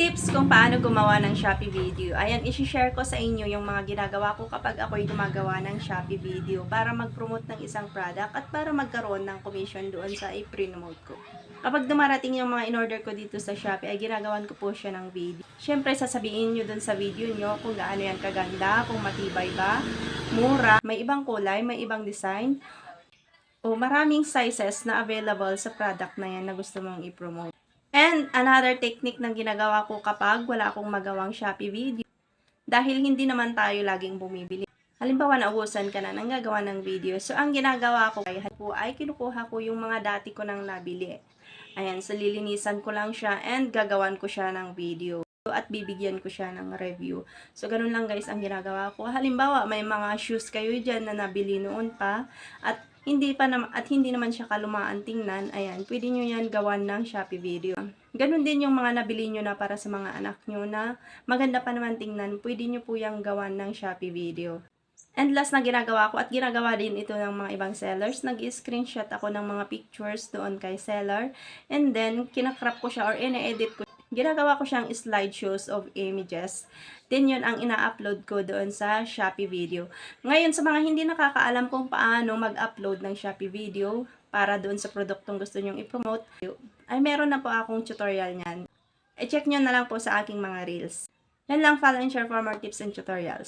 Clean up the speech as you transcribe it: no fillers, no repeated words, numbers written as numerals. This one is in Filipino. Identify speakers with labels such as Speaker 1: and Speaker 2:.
Speaker 1: Tips kung paano gumawa ng Shopee video. Ayan, isi-share ko sa inyo yung mga ginagawa ko kapag ako'y gumagawa ng Shopee video para mag-promote ng isang product at para magkaroon ng commission doon sa i-promote ko. Kapag dumarating yung mga in-order ko dito sa Shopee, ay ginagawan ko po siya ng video. Siyempre, sasabihin nyo dun sa video nyo kung gaano yan kaganda, kung matibay ba, mura, may ibang kulay, may ibang design, o maraming sizes na available sa product na yan na gusto mong i-promote. And another technique na ginagawa ko kapag wala akong magawang Shopee video, dahil hindi naman tayo laging bumibili. Halimbawa, naubusan ka na ng gagawa ng video. So, ang ginagawa ko ay kinukuha ko yung mga dati ko nang nabili. Ayan, so lilinisan ko lang siya and gagawan ko siya ng video. At bibigyan ko siya ng review. So, ganun lang guys ang ginagawa ko. Halimbawa, may mga shoes kayo dyan na nabili noon pa at hindi naman siya kalumaan tingnan, ayan, pwede nyo yan gawan ng Shopee video. Ganun din yung mga nabili nyo na para sa mga anak nyo na maganda pa naman tingnan, pwede nyo po yung gawan ng Shopee video. And last na ginagawa ko at ginagawa din ito ng mga ibang sellers, nag-screenshot ako ng mga pictures doon kay seller and then kinakrap ko siya or ine-edit ko. Ginagawa ko siyang slideshows of images. Then yun ang ina-upload ko doon sa Shopee video. Ngayon sa mga hindi nakakaalam kung paano mag-upload ng Shopee video para doon sa produktong gusto nyong i-promote, ay meron na po akong tutorial niyan. I-check nyo na lang po sa aking mga reels. Yan lang, follow and share for more tips and tutorials.